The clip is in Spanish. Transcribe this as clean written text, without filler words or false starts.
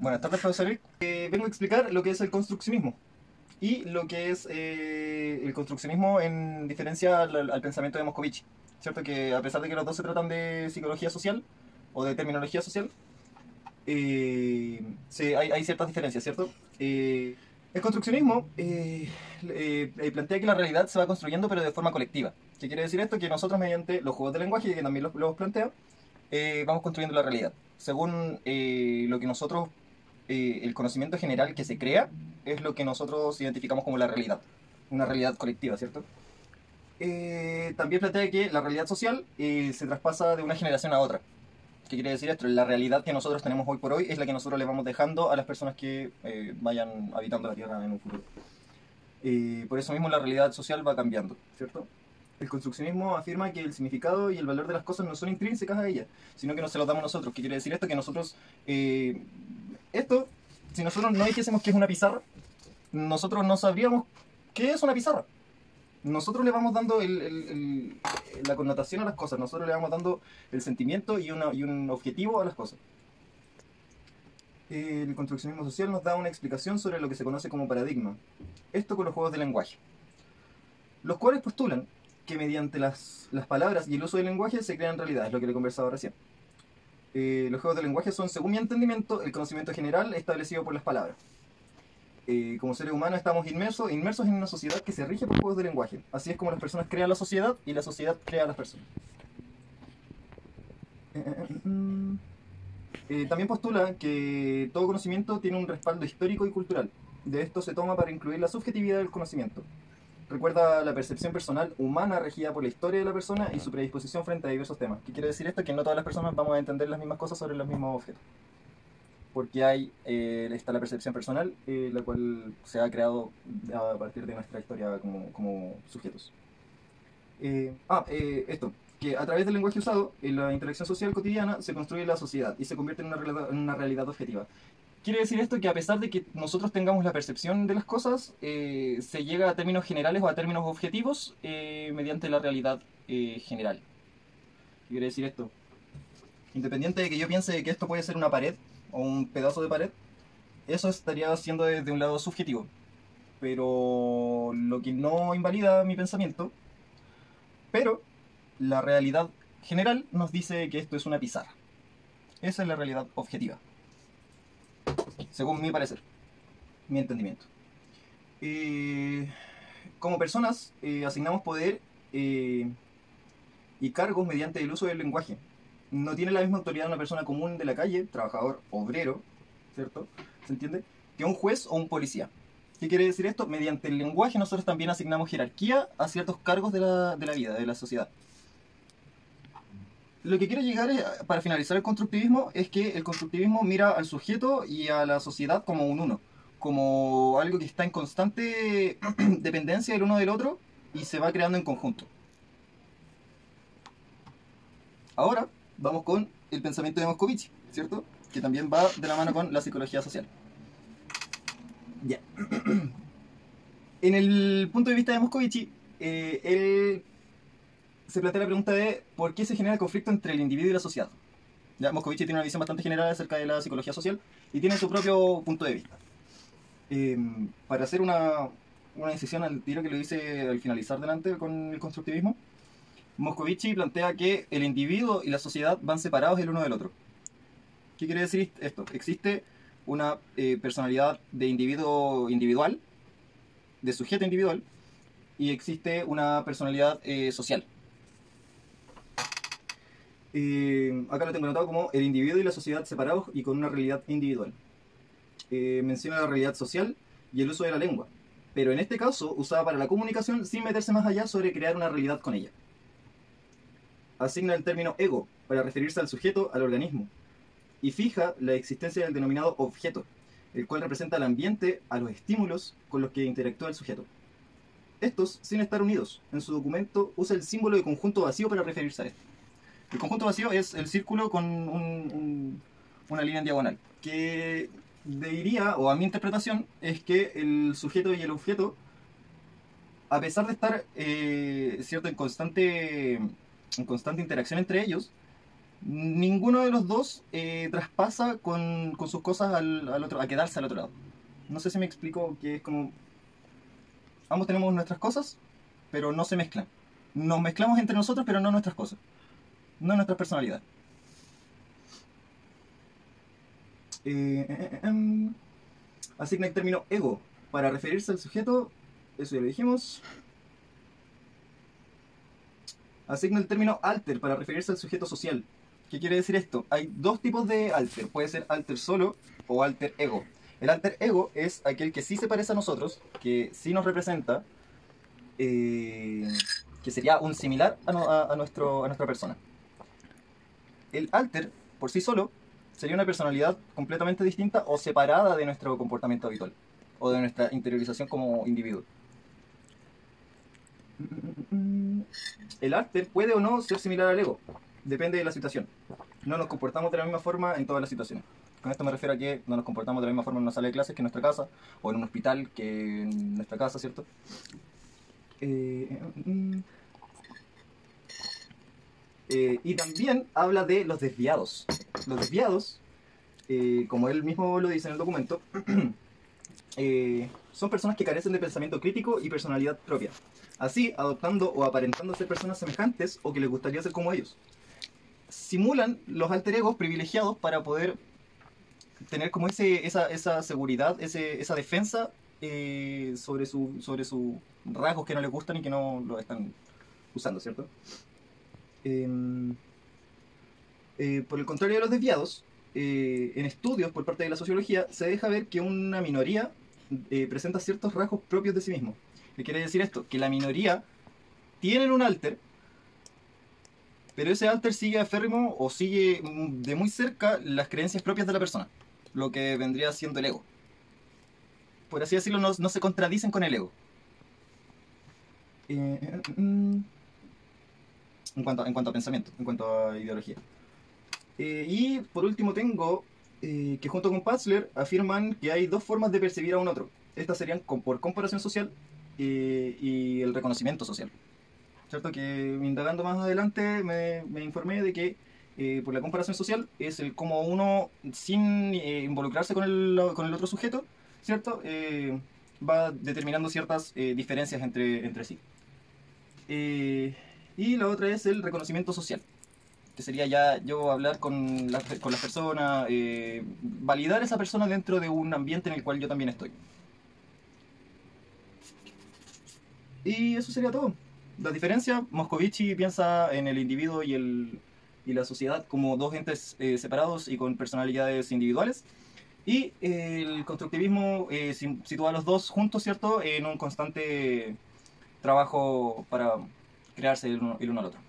Buenas tardes, profesor Eric. Vengo a explicar lo que es el construccionismo y lo que es el construccionismo en diferencia al pensamiento de Moscovici. ¿Cierto? Que a pesar de que los dos se tratan de psicología social o de terminología social, hay ciertas diferencias, ¿cierto? El construccionismo plantea que la realidad se va construyendo pero de forma colectiva. ¿Qué quiere decir esto? Que nosotros mediante los juegos de lenguaje, que también los plantea, vamos construyendo la realidad. Según lo que nosotros, el conocimiento general que se crea, es lo que nosotros identificamos como la realidad. Una realidad colectiva, ¿cierto? También plantea que la realidad social se traspasa de una generación a otra. ¿Qué quiere decir esto? La realidad que nosotros tenemos hoy por hoy es la que nosotros le vamos dejando a las personas que vayan habitando la Tierra en un futuro. Por eso mismo la realidad social va cambiando, ¿cierto? El construccionismo afirma que el significado y el valor de las cosas no son intrínsecas a ellas, sino que nos se los damos nosotros. ¿Qué quiere decir esto? Que nosotros, si nosotros no dijésemos que es una pizarra, nosotros no sabríamos qué es una pizarra. Nosotros le vamos dando la connotación a las cosas, nosotros le vamos dando el sentimiento y un objetivo a las cosas. El construccionismo social nos da una explicación sobre lo que se conoce como paradigma. Esto con los juegos de lenguaje, los cuales postulan que mediante las palabras y el uso del lenguaje se crean realidades, lo que le conversaba recién. Los juegos de lenguaje son, según mi entendimiento, el conocimiento general establecido por las palabras. Como seres humanos estamos inmersos en una sociedad que se rige por juegos de lenguaje. Así es como las personas crean la sociedad y la sociedad crea a las personas. También postula que todo conocimiento tiene un respaldo histórico y cultural. De esto se toma para incluir la subjetividad del conocimiento. Recuerda la percepción personal humana regida por la historia de la persona y su predisposición frente a diversos temas. ¿Qué quiere decir esto? Que no todas las personas vamos a entender las mismas cosas sobre los mismos objetos. Porque está la percepción personal, la cual se ha creado a partir de nuestra historia como sujetos. Esto, que a través del lenguaje usado, en la interacción social cotidiana, se construye la sociedad y se convierte en una realidad objetiva. Quiere decir esto que a pesar de que nosotros tengamos la percepción de las cosas, se llega a términos generales o a términos objetivos mediante la realidad general. ¿Qué quiere decir esto? Independiente de que yo piense que esto puede ser una pared o un pedazo de pared, eso estaría siendo desde un lado subjetivo. Pero lo que no invalida mi pensamiento, pero la realidad general nos dice que esto es una pizarra. Esa es la realidad objetiva, según mi parecer, mi entendimiento. Como personas asignamos poder y cargos mediante el uso del lenguaje. No tiene la misma autoridad una persona común de la calle, trabajador, obrero, ¿cierto? ¿Se entiende? Que un juez o un policía. ¿Qué quiere decir esto? Mediante el lenguaje nosotros también asignamos jerarquía a ciertos cargos de la vida, de la sociedad. Lo que quiero llegar para finalizar el constructivismo es que el constructivismo mira al sujeto y a la sociedad como un uno, como algo que está en constante dependencia del uno del otro y se va creando en conjunto. Ahora vamos con el pensamiento de Moscovici, ¿cierto? Que también va de la mano con la psicología social. Ya. En el punto de vista de Moscovici, él se plantea la pregunta de por qué se genera el conflicto entre el individuo y la sociedad. Ya, Moscovici tiene una visión bastante general acerca de la psicología social y tiene su propio punto de vista. Para hacer una decisión al tiro que lo hice al finalizar delante con el constructivismo, Moscovici plantea que el individuo y la sociedad van separados el uno del otro. ¿Qué quiere decir esto? Existe una personalidad de individuo individual, de sujeto individual, y existe una personalidad social. Acá lo tengo anotado como el individuo y la sociedad separados y con una realidad individual. Menciona la realidad social y el uso de la lengua, pero en este caso usada para la comunicación sin meterse más allá sobre crear una realidad con ella. Asigna el término ego para referirse al sujeto, al organismo, y fija la existencia del denominado objeto, el cual representa al ambiente, a los estímulos con los que interactúa el sujeto. Estos, sin estar unidos, en su documento usa el símbolo de conjunto vacío para referirse a esto. El conjunto vacío es el círculo con una línea en diagonal, que diría, o a mi interpretación, es que el sujeto y el objeto, a pesar de estar cierto, en constante interacción entre ellos, ninguno de los dos traspasa con sus cosas al otro, a quedarse al otro lado. No sé si me explico, que es como... Ambos tenemos nuestras cosas, pero no se mezclan. Nos mezclamos entre nosotros, pero no nuestras cosas. No nuestra personalidad. Asigna el término ego para referirse al sujeto. Eso ya lo dijimos. Asigna el término alter para referirse al sujeto social. ¿Qué quiere decir esto? Hay dos tipos de alter. Puede ser alter solo o alter ego. El alter ego es aquel que sí se parece a nosotros, que sí nos representa, que sería un similar a nuestra persona. El alter, por sí solo, sería una personalidad completamente distinta o separada de nuestro comportamiento habitual, o de nuestra interiorización como individuo. El alter puede o no ser similar al ego, depende de la situación. No nos comportamos de la misma forma en todas las situaciones. Con esto me refiero a que no nos comportamos de la misma forma en una sala de clases que en nuestra casa, o en un hospital que en nuestra casa, ¿cierto? Y también habla de los desviados. Los desviados, como él mismo lo dice en el documento, son personas que carecen de pensamiento crítico y personalidad propia, así adoptando o aparentando ser personas semejantes o que les gustaría ser como ellos. Simulan los alter egos privilegiados para poder tener como esa seguridad, esa defensa sobre sus rasgos que no les gustan y que no lo están usando, ¿cierto? Por el contrario de los desviados, en estudios por parte de la sociología se deja ver que una minoría presenta ciertos rasgos propios de sí mismo. ¿Qué quiere decir esto? Que la minoría tienen un alter, pero ese alter sigue aférrimo o sigue de muy cerca las creencias propias de la persona, lo que vendría siendo el ego. Por así decirlo, no se contradicen con el ego. En cuanto a pensamiento, en cuanto a ideología. Y por último tengo que junto con Patzler afirman que hay dos formas de percibir a un otro. Estas serían por comparación social y el reconocimiento social. ¿Cierto? Que indagando más adelante me informé de que por la comparación social es el cómo uno, sin involucrarse con el otro sujeto, ¿cierto? Va determinando ciertas diferencias entre sí. Y la otra es el reconocimiento social, que sería ya yo hablar con las personas, validar a esa persona dentro de un ambiente en el cual yo también estoy. Y eso sería todo. La diferencia, Moscovici piensa en el individuo y la sociedad como dos entes separados y con personalidades individuales. Y el constructivismo sitúa a los dos juntos, ¿cierto?, en un constante trabajo para crearse el uno al otro.